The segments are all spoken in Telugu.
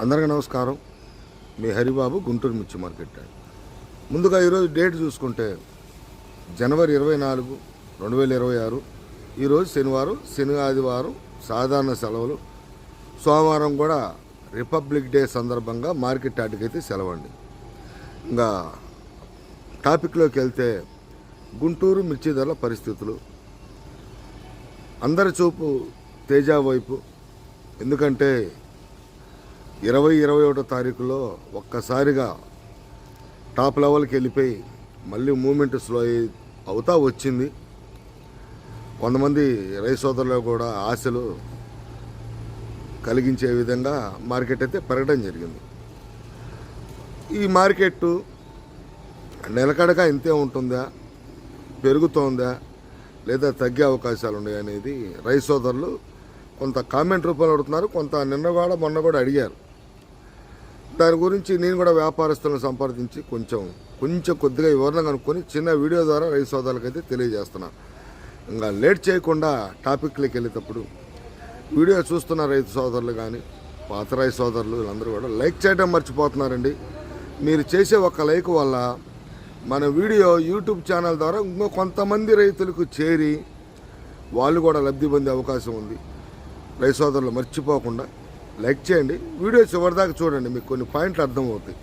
అందరికీ నమస్కారం. మీ హరిబాబు, గుంటూరు మిర్చి మార్కెట్. ముందుగా ఈరోజు డేట్ చూసుకుంటే జనవరి 24, 2026. ఈరోజు శనివారం, శని ఆదివారం సాధారణ సెలవులు. సోమవారం కూడా రిపబ్లిక్ డే సందర్భంగా మార్కెట్ యార్డ్కైతే సెలవండి. ఇంకా టాపిక్లోకి వెళ్తే గుంటూరు మిర్చి ధరల పరిస్థితులు. అందరి చూపు తేజ వైపు. ఎందుకంటే 21 తారీఖులో ఒక్కసారిగా టాప్ లెవెల్కి వెళ్ళిపోయి మళ్ళీ మూమెంట్ స్లో అవుతా వచ్చింది. కొంతమంది రైతు సోదరులు కూడా ఆశలు కలిగించే విధంగా మార్కెట్ అయితే పెరగడం జరిగింది. ఈ మార్కెట్ నిలకడగా ఇంతే ఉంటుందా, పెరుగుతోందా, లేదా తగ్గే అవకాశాలు ఉన్నాయి అనేది రైతు సోదరులు కొంత కామెంట్ రూపంలో అడుగుతున్నారు. కొంత మొన్న కూడా అడిగారు. దాని గురించి నేను కూడా వ్యాపారస్తులను సంప్రదించి కొంచెం కొద్దిగా వివరణ కనుక్కొని చిన్న వీడియో ద్వారా రైతు సోదరులకైతే తెలియజేస్తున్నాను. ఇంకా లేట్ చేయకుండా టాపిక్లోకి వెళ్ళేటప్పుడు వీడియో చూస్తున్న రైతు సోదరులు కానీ పాత రైతు సోదరులు వీళ్ళందరూ కూడా లైక్ చేయడం మర్చిపోతున్నారండి. మీరు చేసే ఒక లైక్ వల్ల మన వీడియో యూట్యూబ్ ఛానల్ ద్వారా ఇంకో కొంతమంది రైతులకు చేరి వాళ్ళు కూడా లబ్ధి పొందే అవకాశం ఉంది. రైతు సోదరులు మర్చిపోకుండా లైక్ చేయండి. వీడియో చివరిదాకా చూడండి, మీకు కొన్ని పాయింట్లు అర్థమవుతాయి.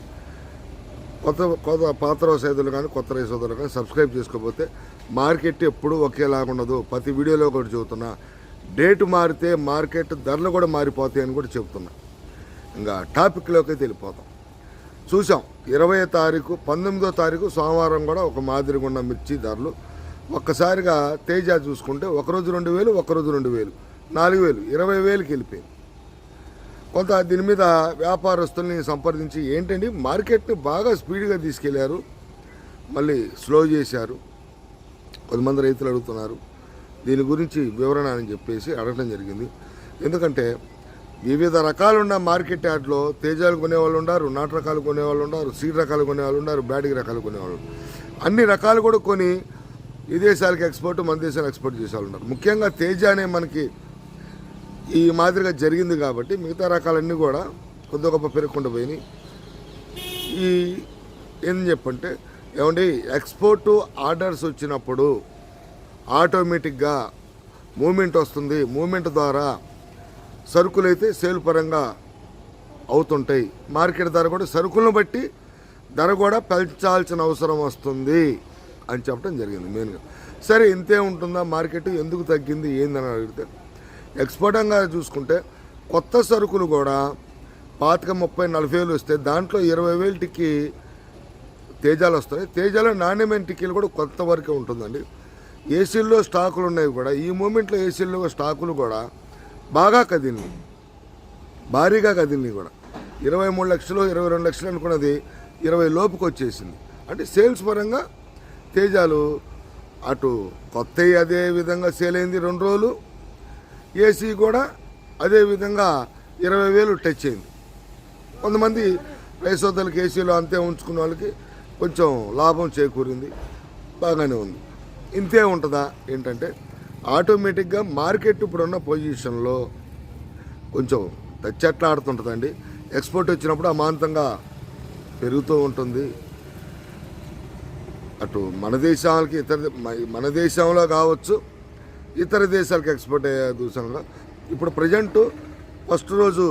పాత రైతులు కానీ కొత్త రైతు సోదరులు కానీ సబ్స్క్రైబ్ చేసుకోకపోతే మార్కెట్ ఎప్పుడు ఒకేలాగా ఉండదు. ప్రతి వీడియోలో కూడా చెబుతున్నా, డేట్ మారితే మార్కెట్ ధరలు కూడా మారిపోతాయి అని కూడా చెబుతున్నా. ఇంకా టాపిక్లోకి అయితే వెళ్ళిపోతాం. చూసాం 20వ తారీఖు, 19వ తారీఖు సోమవారం కూడా ఒక మాదిరిగా ఉన్న మిర్చి ధరలు ఒక్కసారిగా తేజ చూసుకుంటే ఒకరోజు 2000, ఒకరోజు 2000, 4000, 20,000కి వెళ్ళిపోయింది. కొంత దీని మీద వ్యాపారస్తుల్ని సంప్రదించి ఏంటండి మార్కెట్ని బాగా స్పీడ్గా తీసుకెళ్లారు, మళ్ళీ స్లో చేశారు, కొంతమంది రైతులు అడుగుతున్నారు. దీని గురించి వివరణ అని చెప్పేసి అడగడం జరిగింది. ఎందుకంటే వివిధ రకాలున్న మార్కెట్ యార్డ్లో తేజాలు కొనేవాళ్ళు ఉన్నారు, నాటు రకాలు కొనేవాళ్ళు ఉన్నారు, సీడ్ రకాలు కొనేవాళ్ళు ఉన్నారు, బ్యాటింగ్ రకాలు కొనేవాళ్ళు. అన్ని రకాలు కూడా కొని విదేశాలకు ఎక్స్పోర్ట్, మన దేశాలకు ఎక్స్పోర్ట్ చేసేవాళ్ళు ఉన్నారు. ముఖ్యంగా తేజ అనే మనకి ఈ మాదిరిగా జరిగింది కాబట్టి మిగతా రకాలన్నీ కూడా కొద్ది గొప్ప పెరగకుండా పోయినాయి. ఈ ఏం చెప్పంటే ఏమండి, ఎక్స్పోర్టు ఆర్డర్స్ వచ్చినప్పుడు ఆటోమేటిక్గా మూమెంట్ వస్తుంది. మూమెంట్ ద్వారా సరుకులు అయితే సేల్ పరంగా అవుతుంటాయి. మార్కెట్ ధర కూడా సరుకులను బట్టి ధర కూడా పెంచాల్సిన అవసరం వస్తుంది అని చెప్పడం జరిగింది మెయిన్గా. సరే ఇంతే ఉంటుందా మార్కెట్, ఎందుకు తగ్గింది ఏందని అడిగితే ఎక్స్పోర్టంగా చూసుకుంటే కొత్త సరుకులు కూడా 25-30-40 వస్తే దాంట్లో 20,000కి తేజాలు వస్తాయి. తేజాలో నాణ్యమైన టిక్కీలు కూడా కొత్త వరకే ఉంటుందండి. ఏసీల్లో స్టాకులు ఉన్నాయి కూడా. ఈ మూమెంట్లో ఏసీల్లో స్టాకులు కూడా బాగా కదిలినాయి, భారీగా కదిలినాయి కూడా. 23 లక్షలు 22 లక్షలు అనుకున్నది 20 లోపుకి వచ్చేసింది. అంటే సేల్స్ పరంగా తేజాలు అటు కొత్త అదే విధంగా సేల్ అయింది 2 రోజులు. ఏసీ కూడా అదేవిధంగా 20,000 టచ్ అయింది. కొంతమంది రైతు సోదరులకి ఏసీలో అంతే ఉంచుకున్న వాళ్ళకి కొంచెం లాభం చేకూరింది, బాగానే ఉంది. ఇంతే ఉంటుందా ఏంటంటే ఆటోమేటిక్గా మార్కెట్ ఇప్పుడున్న పొజిషన్లో కొంచెం తచ్చట్లా ఆడుతుంటుందండి. ఎక్స్పోర్ట్ వచ్చినప్పుడు అమాంతంగా పెరుగుతూ ఉంటుంది. అటు మన దేశాలకి మన దేశంలో కావచ్చు, ఇతర దేశాలకు ఎక్స్పోర్ట్ అయ్యే దూసంగా. ఇప్పుడు ప్రజెంట్ ఫస్ట్ రోజు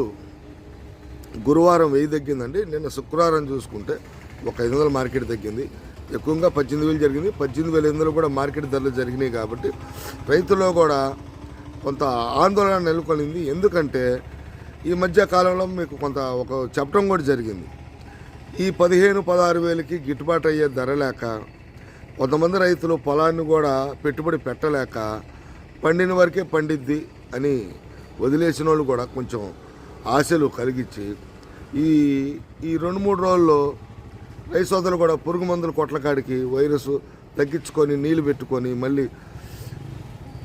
గురువారం 1000 తగ్గిందండి. నిన్న శుక్రవారం చూసుకుంటే ఒక 500 మార్కెట్ తగ్గింది. ఎక్కువగా 18,000 జరిగింది. 18,800 కూడా మార్కెట్ ధరలు జరిగినాయి. కాబట్టి రైతుల్లో కూడా కొంత ఆందోళన నెలకొనింది. ఎందుకంటే ఈ మధ్య కాలంలో మీకు ఒక చెప్పడం కూడా జరిగింది. ఈ 15-16,000కి గిట్టుబాటు అయ్యే ధర లేక కొంతమంది రైతులు పొలాన్ని కూడా పెట్టుబడి పెట్టలేక పండిన వరకే పండిద్ది అని వదిలేసిన వాళ్ళు కూడా కొంచెం ఆశలు కలిగించి ఈ 2-3 రోజుల్లో రైతు సోదరులు కూడా పురుగు మందులు కొట్లకాడికి వైరస్ తగ్గించుకొని నీళ్ళు పెట్టుకొని మళ్ళీ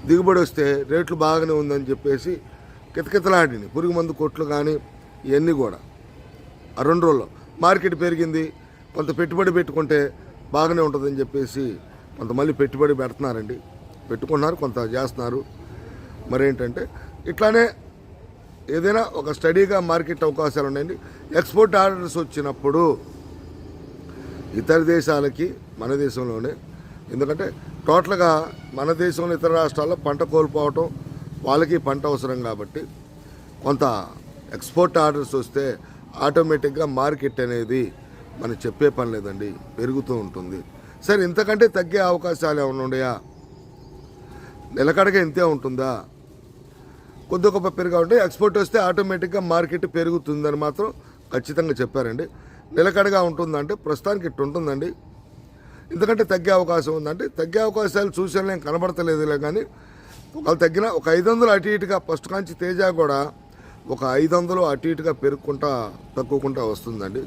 దిగుబడి వస్తే రేట్లు బాగానే ఉందని చెప్పేసి కితకితలాడిని పురుగు మందు కొట్లు కానీ ఇవన్నీ కూడా ఆ 2 రోజుల్లో మార్కెట్ పెరిగింది. కొంత పెట్టుబడి పెట్టుకుంటే బాగానే ఉంటుందని చెప్పేసి కొంత మళ్ళీ పెట్టుబడి పెడుతున్నారండి, పెట్టుకున్నారు, కొంత చేస్తున్నారు. మరేంటంటే ఇట్లానే ఏదైనా ఒక స్టడీగా మార్కెట్ అవకాశాలు ఉన్నాయండి. ఎక్స్పోర్ట్ ఆర్డర్స్ వచ్చినప్పుడు ఇతర దేశాలకి మన దేశంలోనే, ఎందుకంటే టోటల్గా మన దేశంలో ఇతర రాష్ట్రాల్లో పంట కోల్పోవటం, వాళ్ళకి పంట అవసరం కాబట్టి కొంత ఎక్స్పోర్ట్ ఆర్డర్స్ వస్తే ఆటోమేటిక్గా మార్కెట్ అనేది మనం చెప్పే పని లేదండి, పెరుగుతూ ఉంటుంది. సరే, ఇంతకంటే తగ్గే అవకాశాలు ఏమైనా ఉన్నాయా? నిలకడగా ఇంతే ఉంటుందా? కొద్ది గొప్ప పెరిగా ఉంటే ఎక్స్పోర్ట్ వస్తే ఆటోమేటిక్గా మార్కెట్ పెరుగుతుందని మాత్రం ఖచ్చితంగా చెప్పారండి. నిలకడగా ఉంటుందంటే ప్రస్తుతానికి ఇట్టు ఉంటుందండి. ఎందుకంటే తగ్గే అవకాశం ఉందంటే తగ్గే అవకాశాలు చూసేలా కనబడతలేదులే, కానీ ఒకవేళ తగ్గిన ఒక 500 అటు ఇటుగా ఫస్ట్ కాంచి తేజ కూడా ఒక 500 అటు ఇటుగా పెరుగుకుంటా తక్కువకుంటా వస్తుందండి.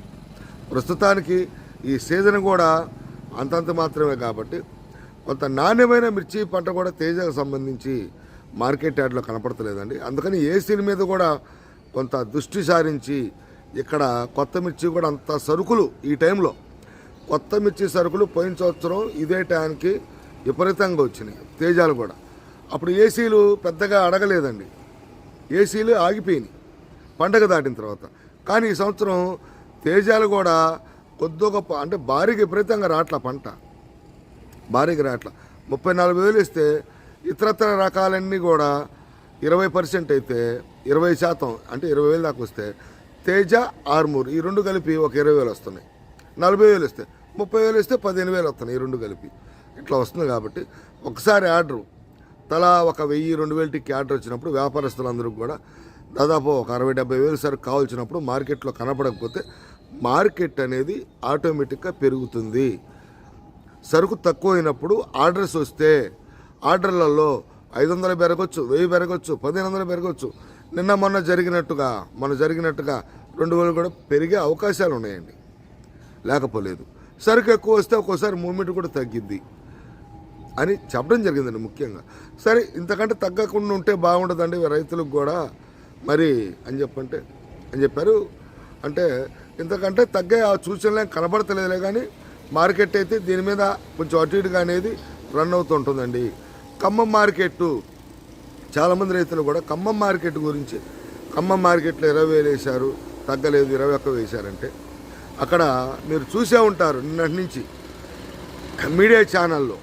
ప్రస్తుతానికి ఈ సీజన్ కూడా అంతంత మాత్రమే కాబట్టి కొంత నాణ్యమైన మిర్చి పంట కూడా తేజకు సంబంధించి మార్కెట్ యార్డ్లో కనపడతలేదండి. అందుకని ఏసీల మీద కూడా కొంత దృష్టి సారించి ఇక్కడ కొత్త మిర్చి కూడా అంత సరుకులు ఈ టైంలో కొత్త మిర్చి సరుకులు పోయిన సంవత్సరం ఇదే టైంకి విపరీతంగా వచ్చినాయి తేజాలు కూడా. అప్పుడు ఏసీలు పెద్దగా అడగలేదండి, ఏసీలు ఆగిపోయినాయి పండగ దాటిన తర్వాత. కానీ ఈ సంవత్సరం తేజాలు కూడా కొద్ది గొప్ప అంటే భారీగా విపరీతంగా రాట్ల పంట, భారీగా రాట్ల 34,000 ఇస్తే ఇతరత్ర రకాలన్నీ కూడా 20% అయితే 20% అంటే 20,000 దాకా వస్తే తేజ ఆర్మూర్ ఈ రెండు కలిపి ఒక 20,000 వస్తున్నాయి. 40,000 ఇస్తే 30,000 ఇస్తే 15,000 వస్తున్నాయి ఈ రెండు కలిపి. ఇట్లా వస్తుంది కాబట్టి ఒకసారి ఆర్డరు తలా ఒక 1,000-2,000 టిక్కి ఆర్డర్ వచ్చినప్పుడు వ్యాపారస్తులందరికీ కూడా దాదాపు ఒక 60,000-70,000 సరుకు కావాల్సినప్పుడు మార్కెట్లో కనపడకపోతే మార్కెట్ అనేది ఆటోమేటిక్గా పెరుగుతుంది. సరుకు తక్కువైనప్పుడు ఆర్డర్స్ వస్తే ఆర్డర్లలో 500 పెరగచ్చు, 1000 పెరగచ్చు, 1,500 పెరగచ్చు. మొన్న జరిగినట్టుగా 2,000 కూడా పెరిగే అవకాశాలు ఉన్నాయండి, లేకపోలేదు. సరుకు ఎక్కువ వస్తే ఒక్కోసారి మూమెంట్ కూడా తగ్గిద్ది అని చెప్పడం జరిగిందండి ముఖ్యంగా. సరే, ఇంతకంటే తగ్గకుండా ఉంటే బాగుంటుందండి రైతులకు కూడా మరి అని చెప్పారు. అంటే ఇంతకంటే తగ్గే ఆ సూచనలే కనబడతలేదులే, కానీ మార్కెట్ అయితే దీని మీద కొంచెం అటు ఇటుగా అనేది రన్ అవుతుంటుందండి. ఖమ్మం మార్కెట్టు చాలామంది రైతులు కూడా ఖమ్మం మార్కెట్ గురించి, ఖమ్మం మార్కెట్లో 20,000 వేశారు, తగ్గలేదు 21 వేశారంటే అక్కడ మీరు చూసే ఉంటారు నిన్నటి నుంచి మీడియా ఛానల్లో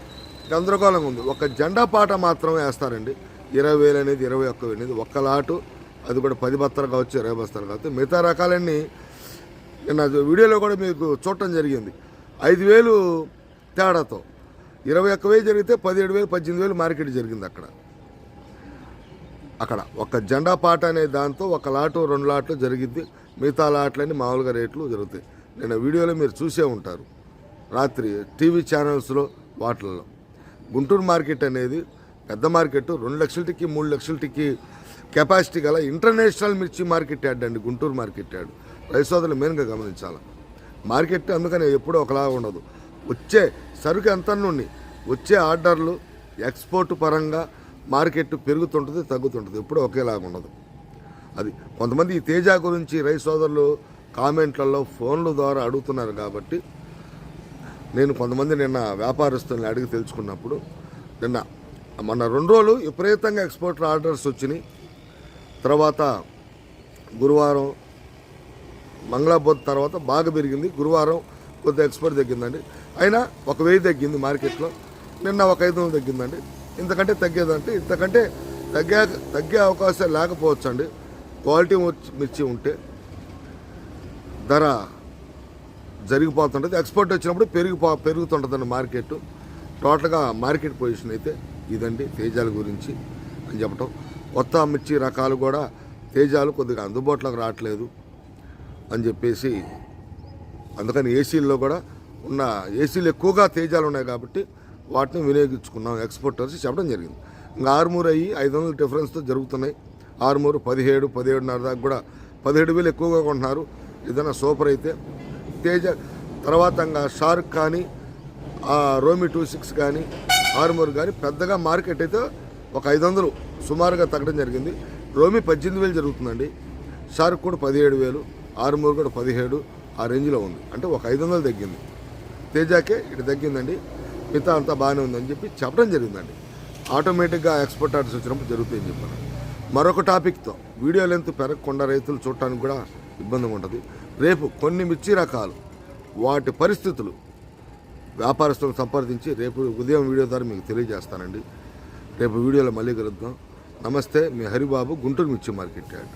గందరగోళంగా ఉంది. ఒక జెండా పాట మాత్రం వేస్తారండి. 20,000 అనేది 21 అనేది ఒక్క లాటు, అది కూడా 10 బస్తాలు కావచ్చు, 20 బస్తాలు కావచ్చు. మిగతా రకాలన్నీ నిన్న వీడియోలో కూడా మీకు చూడటం జరిగింది. 5,000 తేడాతో 21,000 జరిగితే 17,000 18,000 మార్కెట్ జరిగింది. అక్కడ ఒక జెండా పాట అనే దాంతో ఒక లాటు 2 లాట్లు జరిగింది. మిగతా లాట్లన్నీ మామూలుగా రేట్లు జరుగుతాయి. నిన్న వీడియోలో మీరు చూసే ఉంటారు, రాత్రి టీవీ ఛానల్స్లో వాటిల్లో. గుంటూరు మార్కెట్ అనేది పెద్ద మార్కెట్, 2 లక్షల టిక్కి 3 లక్షల టిక్కి కెపాసిటీ గల ఇంటర్నేషనల్ మిర్చి మార్కెట్ యార్డ్ అండి గుంటూరు మార్కెట్ యార్డ్. రైతు సోదరులు మెయిన్గా గమనించాలి. మార్కెట్ అందుకని ఎప్పుడూ ఒకలాగా ఉండదు. వచ్చే సరుకు ఎంత నుండి వచ్చే ఆర్డర్లు ఎక్స్పోర్ట్ పరంగా మార్కెట్ పెరుగుతుంటుంది, తగ్గుతుంటుంది, ఎప్పుడూ ఒకేలాగా ఉండదు. అది కొంతమంది ఈ తేజ గురించి రైతు సోదరులు కామెంట్లలో ఫోన్ల ద్వారా అడుగుతున్నారు కాబట్టి నేను కొంతమంది నిన్న వ్యాపారస్తుల్ని అడిగి తెలుసుకున్నప్పుడు మొన్న 2 రోజులు విపరీతంగా ఎక్స్పోర్ట్ ఆర్డర్స్ వచ్చినాయి. తర్వాత గురువారం మంగళాబోధ్ తర్వాత బాగా పెరిగింది. గురువారం కొద్దిగా ఎక్స్పోర్ట్ తగ్గిందండి, అయినా 1,000 తగ్గింది మార్కెట్లో. నిన్న ఒక 500 తగ్గిందండి. ఇంతకంటే తగ్గేదంటే ఇంతకంటే తగ్గే అవకాశాలు లేకపోవచ్చు అండి. క్వాలిటీ మిర్చి ఉంటే ధర జరిగిపోతుంటుంది. ఎక్స్పోర్ట్ వచ్చినప్పుడు పెరుగుతుంటుందండి మార్కెట్. టోటల్గా మార్కెట్ పొజిషన్ అయితే ఇదండి తేజాల గురించి అని చెప్పటం. కొత్త మిర్చి రకాలు కూడా తేజాలు కొద్దిగా అందుబాటులోకి రావట్లేదు అని చెప్పేసి, అందుకని ఏసీల్లో కూడా ఏసీలు ఎక్కువగా తేజాలు ఉన్నాయి కాబట్టి వాటిని వినియోగించుకున్నాం ఎక్స్పోర్టర్స్ చెప్పడం జరిగింది. ఇంకా ఆర్మూర్ అయ్యి 500 డిఫరెన్స్తో జరుగుతున్నాయి. ఆర్మూర్ 17, 17.5 దాకా కూడా 17,000 ఎక్కువగా కొంటున్నారు ఏదైనా సూపర్ అయితే. తేజ తర్వాత ఇంకా షార్క్ కానీ రోమి 26 కానీ ఆర్మూర్ కానీ పెద్దగా మార్కెట్ అయితే ఒక 500 సుమారుగా తగ్గడం జరిగింది. రోమి 18,000 జరుగుతుందండి, షార్క్ కూడా 17,000, ఆర్మూర్ కూడా 17 ఆ రేంజ్లో ఉంది. అంటే ఒక 500 తగ్గింది. తేజాకే ఇటు తగ్గిందండి, మిగతా అంతా బాగానే ఉందని చెప్పి చెప్పడం జరిగిందండి. ఆటోమేటిక్గా ఎక్స్పోర్ట్ ఆర్డర్స్ వచ్చినప్పుడు జరుగుతాయని చెప్పాను. మరొక టాపిక్తో వీడియో లెంత్ పెరగకుండా రైతులు చూడటానికి కూడా ఇబ్బందిగా ఉంటుంది. రేపు కొన్ని మిర్చి రకాలు వాటి పరిస్థితులు వ్యాపారస్తులను సంప్రదించి రేపు ఉదయం వీడియో ద్వారా మీకు తెలియజేస్తానండి. రేపు వీడియోలో మళ్ళీ కలుద్దాం. నమస్తే, మీ హరిబాబు, గుంటూరు మిర్చి మార్కెట్ యార్డ్.